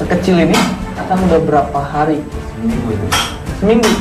sekecil ini akan udah berapa hari? Seminggu itu. Seminggu.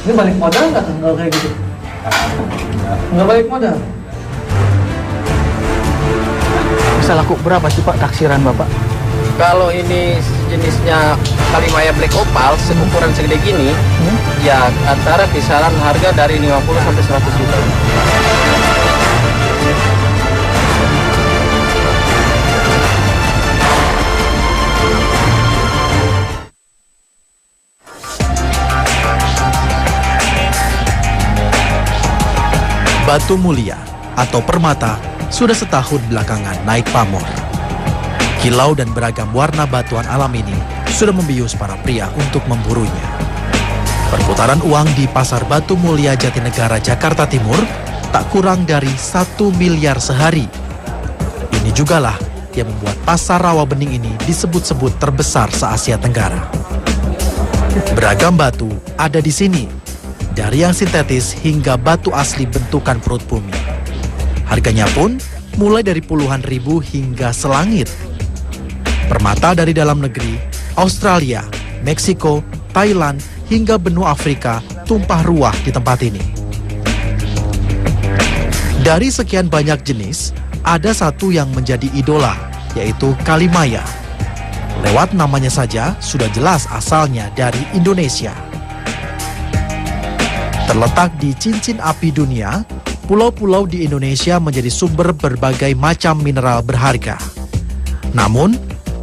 Ini balik modal nggak kalau kayak gitu? Nggak balik modal. Bisa laku berapa sih Pak taksiran Bapak? Kalau ini jenisnya Kalimaya Black Opal, seukuran segede gini, ya antara kisaran harga dari 50 sampai 100 juta. Batu mulia atau permata sudah setahun belakangan naik pamor. Kilau dan beragam warna batuan alam ini sudah membius para pria untuk memburunya. Perputaran uang di Pasar Batu Mulia Jatinegara, Jakarta Timur tak kurang dari 1 miliar sehari. Ini jugalah yang membuat pasar rawa bening ini disebut-sebut terbesar se-Asia Tenggara. Beragam batu ada di sini, dari yang sintetis hingga batu asli bentukan perut bumi. Harganya pun mulai dari puluhan ribu hingga selangit. Permata dari dalam negeri, Australia, Meksiko, Thailand, hingga benua Afrika tumpah ruah di tempat ini. Dari sekian banyak jenis, ada satu yang menjadi idola, yaitu Kalimaya. Lewat namanya saja, sudah jelas asalnya dari Indonesia. Terletak di cincin api dunia, pulau-pulau di Indonesia menjadi sumber berbagai macam mineral berharga. Namun,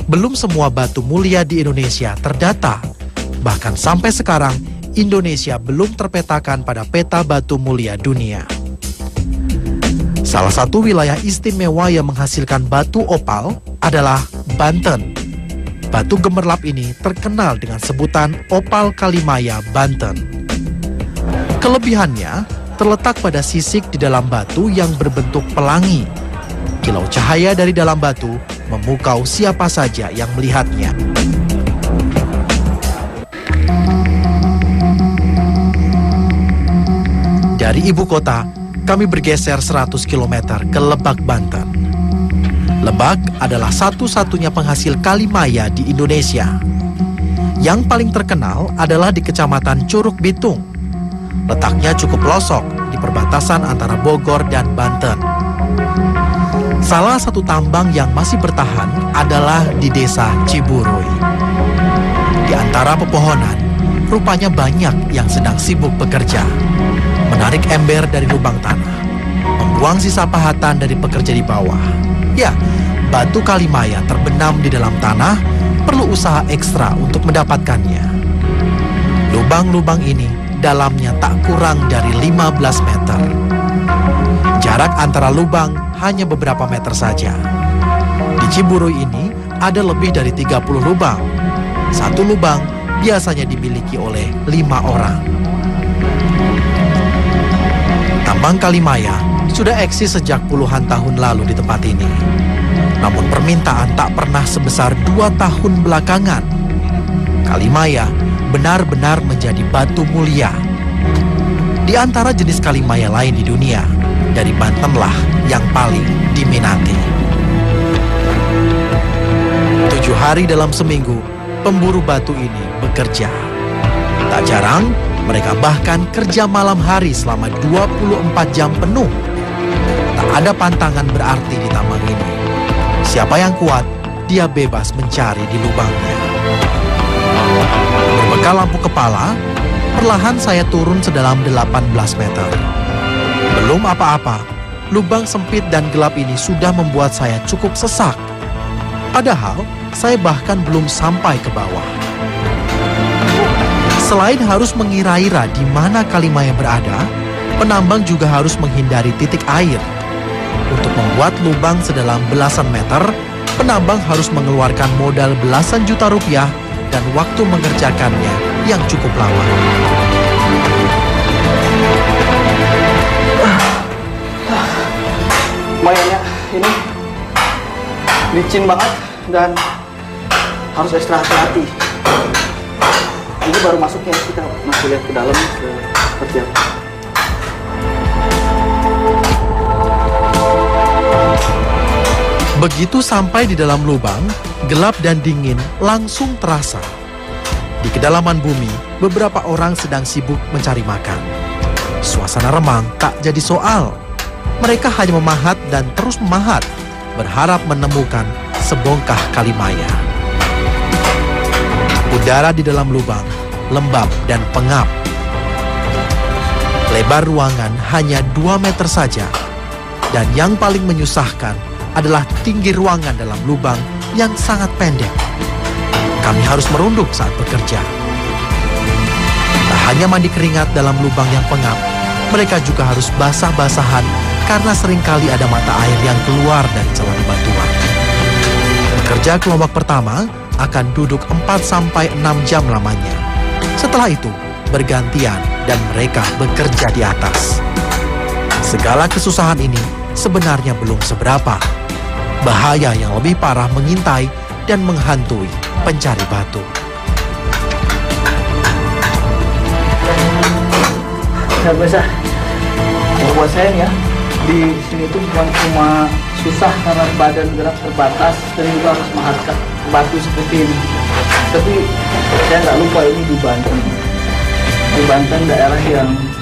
belum semua batu mulia di Indonesia terdata. Bahkan sampai sekarang, Indonesia belum terpetakan pada peta batu mulia dunia. Salah satu wilayah istimewa yang menghasilkan batu opal adalah Banten. Batu gemerlap ini terkenal dengan sebutan Opal Kalimaya Banten. Kelebihannya terletak pada sisik di dalam batu yang berbentuk pelangi. Kilau cahaya dari dalam batu memukau siapa saja yang melihatnya. Dari ibu kota, kami bergeser 100 km ke Lebak, Banten. Lebak adalah satu-satunya penghasil Kalimaya di Indonesia. Yang paling terkenal adalah di Kecamatan Curug Bitung. Letaknya cukup pelosok di perbatasan antara Bogor dan Banten. Salah satu tambang yang masih bertahan adalah di desa Ciburuy. Di antara pepohonan, rupanya banyak yang sedang sibuk bekerja. Menarik ember dari lubang tanah, membuang sisa pahatan dari pekerja di bawah. Ya, batu Kalimaya terbenam di dalam tanah, perlu usaha ekstra untuk mendapatkannya. Lubang-lubang ini dalamnya tak kurang dari 15 meter. Jarak antara lubang hanya beberapa meter saja. Di Ciburuy ini ada lebih dari 30 lubang. Satu lubang biasanya dimiliki oleh 5 orang. Tambang Kalimaya sudah eksis sejak puluhan tahun lalu di tempat ini. Namun permintaan tak pernah sebesar 2 tahun belakangan. Kalimaya benar-benar menjadi batu mulia. Di antara jenis Kalimaya lain di dunia, dari Bantenlah yang paling diminati. 7 hari dalam seminggu, pemburu batu ini bekerja. Tak jarang, mereka bahkan kerja malam hari selama 24 jam penuh. Tak ada pantangan berarti di tambang ini. Siapa yang kuat, dia bebas mencari di lubangnya. Berbekal lampu kepala, perlahan saya turun sedalam 18 meter. Belum apa-apa, lubang sempit dan gelap ini sudah membuat saya cukup sesak. Padahal, saya bahkan belum sampai ke bawah. Selain harus mengira-ira di mana Kalimaya berada, penambang juga harus menghindari titik air. Untuk membuat lubang sedalam belasan meter, penambang harus mengeluarkan modal belasan juta rupiah dan waktu mengerjakannya yang cukup lama. Lumayan ya, ini licin banget dan harus ekstra hati-hati. Ini baru masuknya, kita masih lihat ke dalam seperti apa. Begitu sampai di dalam lubang, Gelap dan dingin langsung terasa. Di kedalaman bumi, beberapa orang sedang sibuk mencari makan. Suasana remang tak jadi soal. Mereka hanya memahat dan terus memahat, berharap menemukan sebongkah kalimaya. Udara di dalam lubang lembab dan pengap. Lebar ruangan hanya 2 meter saja. Dan yang paling menyusahkan adalah tinggi ruangan dalam lubang yang sangat pendek. Kami harus merunduk saat bekerja. Tak hanya mandi keringat dalam lubang yang pengap, mereka juga harus basah-basahan karena seringkali ada mata air yang keluar dari celah batuan. Pekerja kelompok pertama akan duduk 4-6 jam lamanya. Setelah itu, bergantian dan mereka bekerja di atas. Segala kesusahan ini sebenarnya belum seberapa. Bahaya yang lebih parah mengintai dan menghantui pencari batu. Biasa. Kalau buat saya nih ya, di sini tuh bukan cuma susah karena badan gerak terbatas dan juga harus mengangkat batu seperti ini. Tapi saya nggak lupa ini di Banten. Di Banten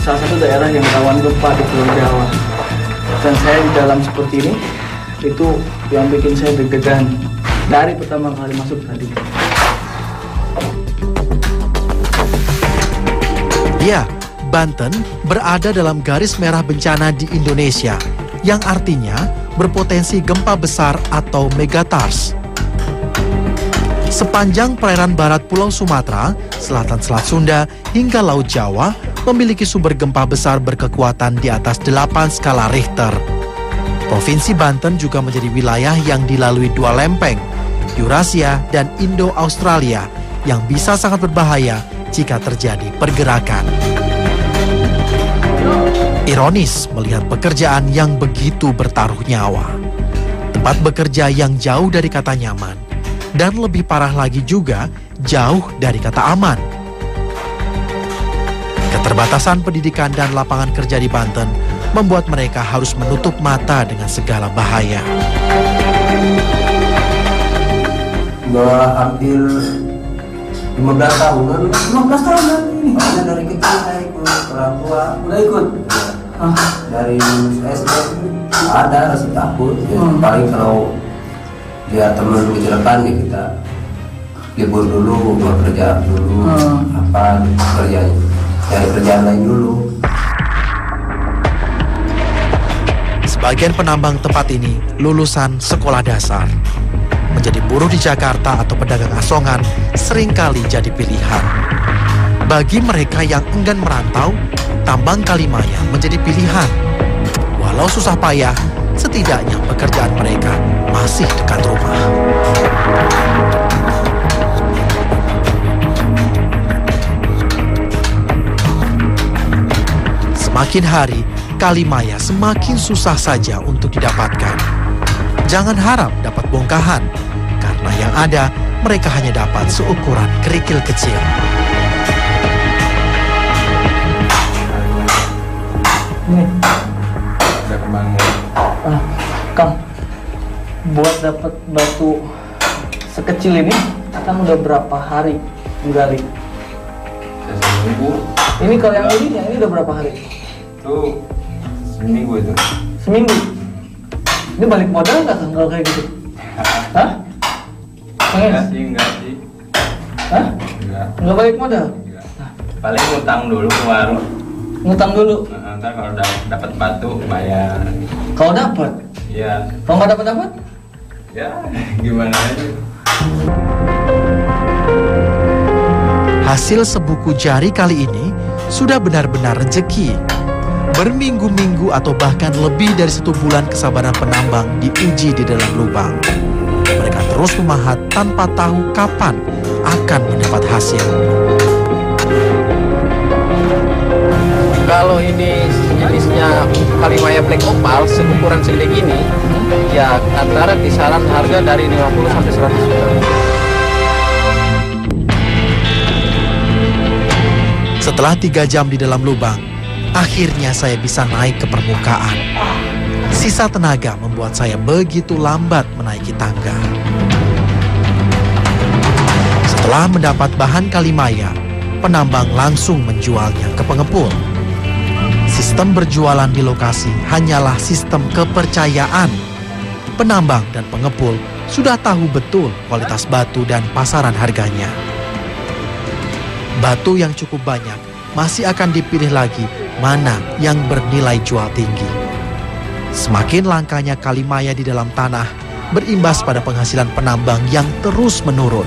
salah satu daerah yang rawan gempa di Pulau Jawa. Dan saya di dalam seperti ini, itu yang bikin saya deg-degan dari pertama kali masuk tadi. Ya, Banten berada dalam garis merah bencana di Indonesia, yang artinya berpotensi gempa besar atau megatars. Sepanjang perairan barat Pulau Sumatera, selatan Selat Sunda, hingga Laut Jawa memiliki sumber gempa besar berkekuatan di atas 8 skala Richter. Provinsi Banten juga menjadi wilayah yang dilalui 2 lempeng, Eurasia dan Indo-Australia, yang bisa sangat berbahaya jika terjadi pergerakan. Ironis melihat pekerjaan yang begitu bertaruh nyawa. Tempat bekerja yang jauh dari kata nyaman, dan lebih parah lagi juga jauh dari kata aman. Keterbatasan pendidikan dan lapangan kerja di Banten membuat mereka harus menutup mata dengan segala bahaya. Udah hampir 15 tahunan. 15 tahunan ini. Karena dari kecil saya ikut orang tua. Udah ikut? Dari SD ada rasa takut. Ya, paling kalau dia teman kecelakaan ya kita libur dulu, bekerja dulu, apa kerjanya, cari kerjaan lain dulu. Sebagian penambang tempat ini lulusan sekolah dasar. Menjadi buruh di Jakarta atau pedagang asongan seringkali jadi pilihan. Bagi mereka yang enggan merantau, tambang kalimaya menjadi pilihan. Walau susah payah, setidaknya pekerjaan mereka masih dekat rumah. Semakin hari, kalimaya semakin susah saja untuk didapatkan. Jangan harap dapat bongkahan, karena yang ada mereka hanya dapat seukuran kerikil kecil. Ini, Udah kebangun. Kang, buat dapat batu sekecil ini, Kang udah berapa hari menggali? Seminggu. Ini kalau yang ini udah berapa hari? Tuh seminggu itu. Seminggu. Ini balik modal nggak Kang kalau kayak gitu? Hah? Enggak sih, enggak sih. Hah? Enggak. Nggak balik modal? Enggak. Paling ngutang dulu ke warung. Ngutang dulu. Ntar kalau dapat batu bayar. Kalau dapat? Iya. Kalau nggak dapat? Ya gimana aja. Hasil sebuku jari kali ini sudah benar-benar rezeki. Berminggu-minggu atau bahkan lebih dari 1 bulan kesabaran penambang diuji di dalam lubang. Mereka terus memahat tanpa tahu kapan akan mendapat hasil. Kalau ini jenisnya kalimaya black opal seukuran segede gini, ya antara kisaran harga dari 50 sampai 100 juta. Setelah 3 jam di dalam lubang, akhirnya saya bisa naik ke permukaan. Sisa tenaga membuat saya begitu lambat menaiki tangga. Setelah mendapat bahan kalimaya, penambang langsung menjualnya ke pengepul. Sistem berjualan di lokasi hanyalah sistem kepercayaan. Penambang dan pengepul sudah tahu betul kualitas batu dan pasaran harganya. Batu yang cukup banyak masih akan dipilih lagi mana yang bernilai jual tinggi. Semakin langkanya kalimaya di dalam tanah berimbas pada penghasilan penambang yang terus menurun.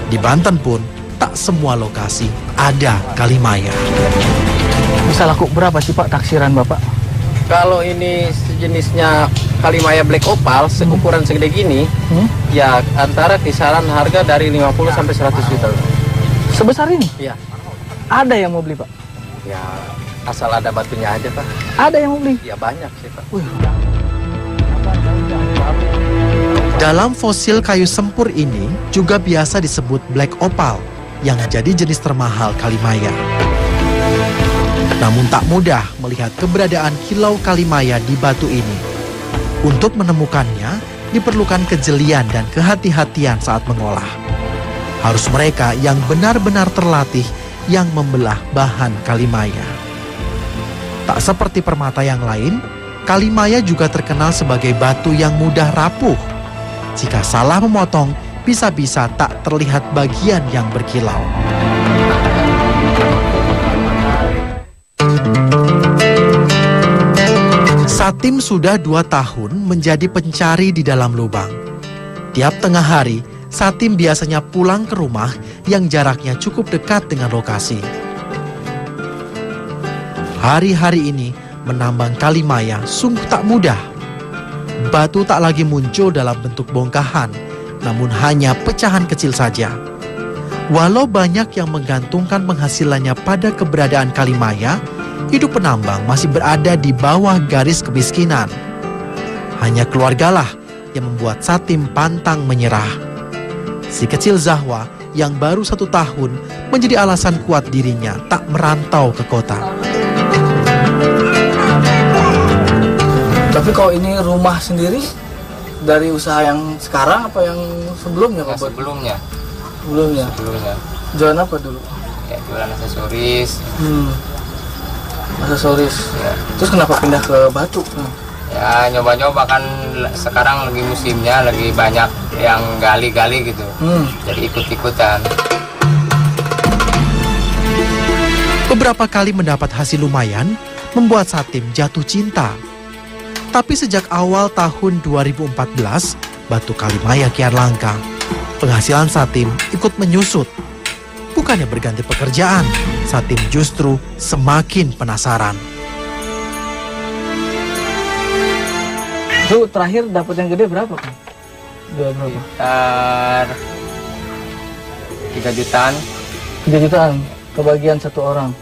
Di Banten pun tak semua lokasi ada kalimaya. Bisa laku berapa sih Pak taksiran Bapak? Kalau ini sejenisnya kalimaya black opal seukuran segede gini, ya antara kisaran harga dari 50 sampai 100 juta. Sebesar ini? Iya. Ada yang mau beli Pak? Ya asal ada batunya aja Pak. Ada yang mau beli? Ya banyak sih Pak. Dalam fosil kayu sempur ini juga biasa disebut black opal yang jadi jenis termahal kalimaya. Namun tak mudah melihat keberadaan kilau kalimaya di batu ini. Untuk menemukannya diperlukan kejelian dan kehati-hatian saat mengolah. Harus mereka yang benar-benar terlatih yang membelah bahan kalimaya. Tak seperti permata yang lain, kalimaya juga terkenal sebagai batu yang mudah rapuh. Jika salah memotong, bisa-bisa tak terlihat bagian yang berkilau. Satim sudah 2 tahun menjadi pencari di dalam lubang. Tiap tengah hari, Satim biasanya pulang ke rumah yang jaraknya cukup dekat dengan lokasi. Hari-hari ini menambang kalimaya sungguh tak mudah. Batu tak lagi muncul dalam bentuk bongkahan, namun hanya pecahan kecil saja. Walau banyak yang menggantungkan penghasilannya pada keberadaan kalimaya, hidup penambang masih berada di bawah garis kemiskinan. Hanya keluargalah yang membuat Satim pantang menyerah. Si kecil Zahwa yang baru 1 tahun menjadi alasan kuat dirinya tak merantau ke kota. Tapi kalau ini rumah sendiri dari usaha yang sekarang apa yang sebelumnya Pak? Sebelumnya. Sebelumnya. Jualan apa dulu? Ya jualan aksesoris. Aksesoris. Ya. Terus kenapa pindah ke batu? Ya nyoba-nyoba kan sekarang lagi musimnya, lagi banyak yang gali-gali gitu. Jadi ikut-ikutan. Beberapa kali mendapat hasil lumayan, membuat Satim jatuh cinta. Tapi sejak awal tahun 2014, batu kalimaya kian langka. Penghasilan Satim ikut menyusut. Bukannya berganti pekerjaan, Satim justru semakin penasaran. Itu terakhir dapat yang gede berapa kan? Berapa? Sekitar 3 jutaan. 3 jutaan kebagian 1 orang.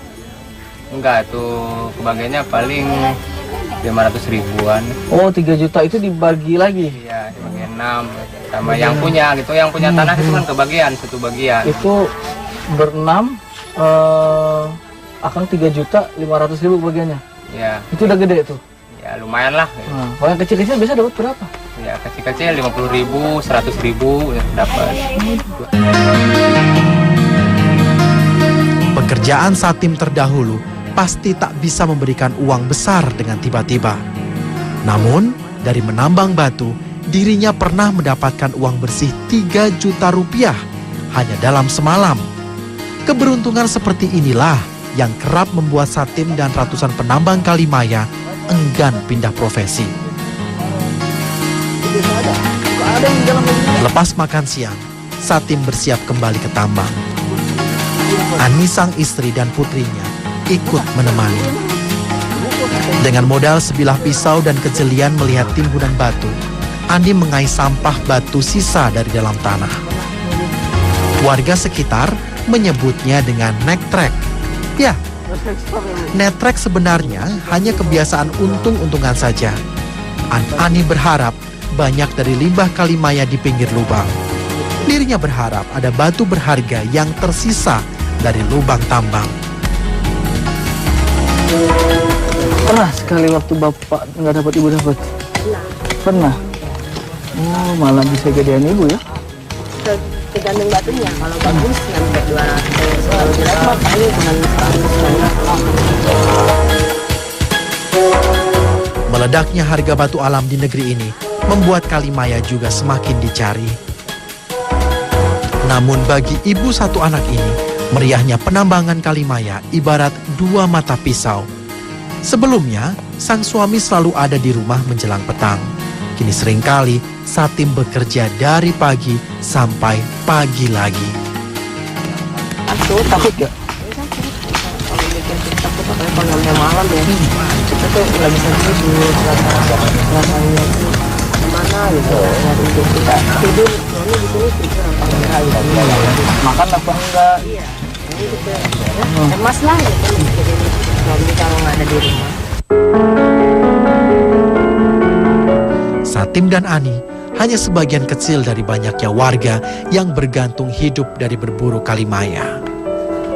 Enggak, tuh kebagiannya paling 500 ribuan. Oh, 3 juta itu dibagi lagi? Iya, dibagi 6 sama yang punya gitu, yang punya tanah itu kan kebagian, 1 bagian. Itu berenam akan 3.500.000 bagiannya. Ya, Itu udah gede tuh. ya lumayan lah. Nah, kalau yang kecil-kecil biasa dapat berapa? Ya kecil-kecil 50.000, 100.000 ya, dapat. Pekerjaan Satim terdahulu pasti tak bisa memberikan uang besar dengan tiba-tiba. Namun, dari menambang batu, dirinya pernah mendapatkan uang bersih 3 juta rupiah hanya dalam semalam. Keberuntungan seperti inilah yang kerap membuat Satim dan ratusan penambang kalimaya enggan pindah profesi. Lepas makan siang, Satim bersiap kembali ke tambang. Ani sang istri dan putrinya ikut menemani. Dengan modal sebilah pisau dan kejelian melihat timbunan batu, Ani mengais sampah batu sisa dari dalam tanah. Warga sekitar menyebutnya dengan neck track. Ya, neck track sebenarnya hanya kebiasaan untung-untungan saja. Ani berharap banyak dari limbah kalimaya di pinggir lubang. Dirinya berharap ada batu berharga yang tersisa dari lubang tambang. Pernah sekali waktu bapak nggak dapat, ibu dapat? Pernah. Oh, malah bisa gedean ibu ya? tergantung batunya. Kalau bagus sampai 200, kalau jelek mah paling cuma 100. Meledaknya harga batu alam di negeri ini membuat Kalimaya juga semakin dicari. Namun bagi ibu satu anak ini, meriahnya penambangan Kalimaya ibarat dua mata pisau. Sebelumnya, sang suami selalu ada di rumah menjelang petang. Kini seringkali Satim bekerja dari pagi sampai pagi lagi. Takut gak? Kalau bikin TikTok itu kayak kalau sampai malam ya, kita tuh nggak bisa tidur, rasanya tuh kemana gitu, nyari hidup kita tidur, soalnya di sini tidur apa enggak gitu. Makan apa enggak? Iya, ini gitu ya, cemas lah gitu mikirin suami kalau nggak ada di rumah. Satim dan Ani hanya sebagian kecil dari banyaknya warga yang bergantung hidup dari berburu Kalimaya.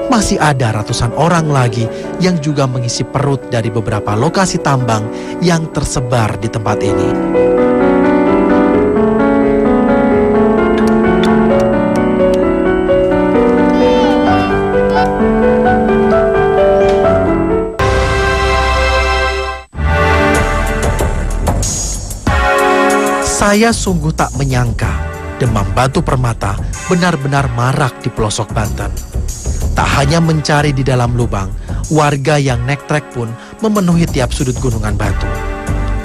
Masih ada ratusan orang lagi yang juga mengisi perut dari beberapa lokasi tambang yang tersebar di tempat ini. Saya sungguh tak menyangka demam batu permata benar-benar marak di pelosok Banten. Tak hanya mencari di dalam lubang, warga yang naik trek pun memenuhi tiap sudut gunungan batu.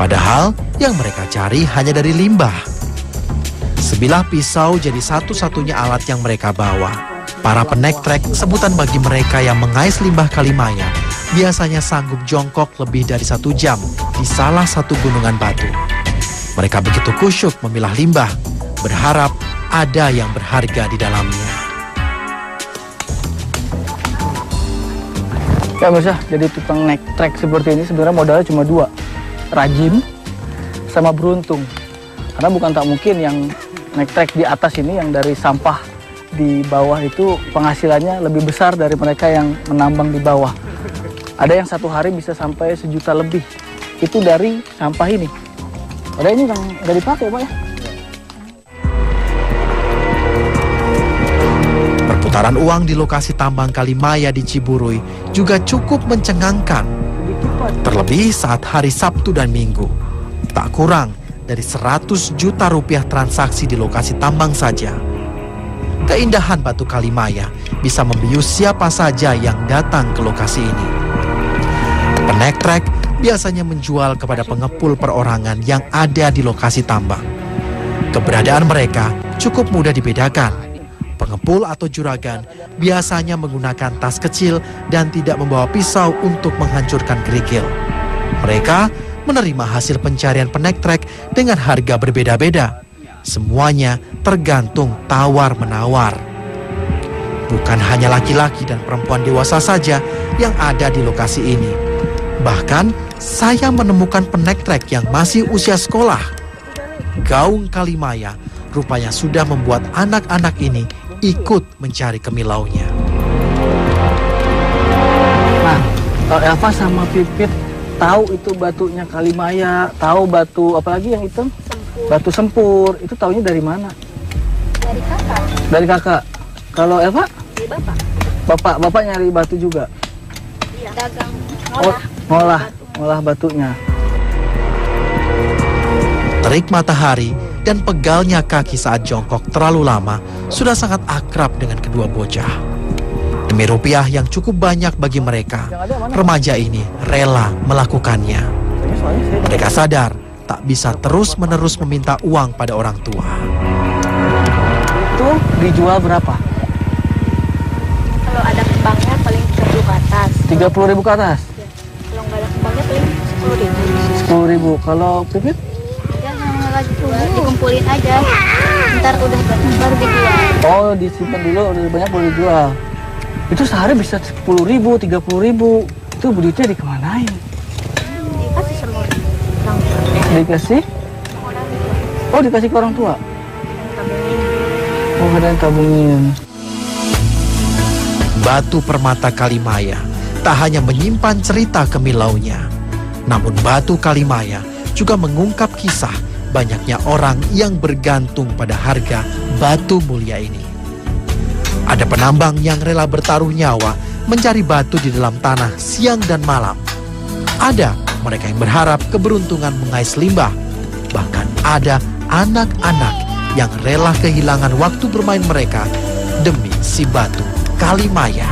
Padahal yang mereka cari hanya dari limbah. Sebilah pisau jadi satu-satunya alat yang mereka bawa. Para penaik trek, sebutan bagi mereka yang mengais limbah Kalimaya, biasanya sanggup jongkok lebih dari 1 jam di salah satu gunungan batu. Mereka begitu kusyuk memilah limbah, berharap ada yang berharga di dalamnya. Ya Mas ya, jadi tukang naik trek seperti ini sebenarnya modalnya cuma 2, rajin sama beruntung. Karena bukan tak mungkin yang naik trek di atas ini yang dari sampah di bawah itu penghasilannya lebih besar dari mereka yang menambang di bawah. Ada yang satu hari bisa sampai 1 juta lebih, itu dari sampah ini. Ada ini yang nggak dipakai Pak ya? Perputaran uang di lokasi tambang Kalimaya di Ciburui juga cukup mencengangkan. Terlebih saat hari Sabtu dan Minggu. Tak kurang dari 100 juta rupiah transaksi di lokasi tambang saja. Keindahan batu Kalimaya bisa membius siapa saja yang datang ke lokasi ini. Penaik trek biasanya menjual kepada pengepul perorangan yang ada di lokasi tambang. Keberadaan mereka cukup mudah dibedakan. Pengepul atau juragan biasanya menggunakan tas kecil dan tidak membawa pisau untuk menghancurkan kerikil. Mereka menerima hasil pencarian penaik trek dengan harga berbeda-beda. Semuanya tergantung tawar-menawar. Bukan hanya laki-laki dan perempuan dewasa saja yang ada di lokasi ini. Bahkan saya menemukan penaik trek yang masih usia sekolah. Gaung Kalimaya rupanya sudah membuat anak-anak ini ikut mencari kemilaunya. Nah, kalau Elva sama Pipit tahu itu batunya Kalimaya, tahu batu apalagi yang itu? Batu sempur. Itu taunya dari mana? Dari kakak. Dari kakak. Kalau Elva? Dari bapak. Bapak nyari batu juga. Iya. Dagang. Ngolah batunya. Terik matahari dan pegalnya kaki saat jongkok terlalu lama sudah sangat akrab dengan kedua bocah. Demi rupiah yang cukup banyak bagi mereka, remaja ini rela melakukannya. Mereka sadar tak bisa terus-menerus meminta uang pada orang tua. Itu dijual berapa? Kalau ada kembangnya paling 30 ke atas. 30.000 ke atas? Ya. Kalau nggak ada kembangnya paling 10.000. 10.000. Kalau Pipit? Jangan lagi dulu, dikumpulin aja. Ntar udah banyak baru dijual. Oh, disimpan dulu, udah banyak baru dijual. Itu sehari bisa 10.000, 30.000. Itu duitnya dikemanain? Dikasih sama orang tua. Dikasih? Oh, dikasih ke orang tua? Oh, ada yang tabungin. Batu permata Kalimaya tak hanya menyimpan cerita kemilaunya, namun batu Kalimaya juga mengungkap kisah banyaknya orang yang bergantung pada harga batu mulia ini. Ada penambang yang rela bertaruh nyawa mencari batu di dalam tanah siang dan malam. Ada mereka yang berharap keberuntungan mengais limbah. Bahkan ada anak-anak yang rela kehilangan waktu bermain mereka demi si batu Kalimaya.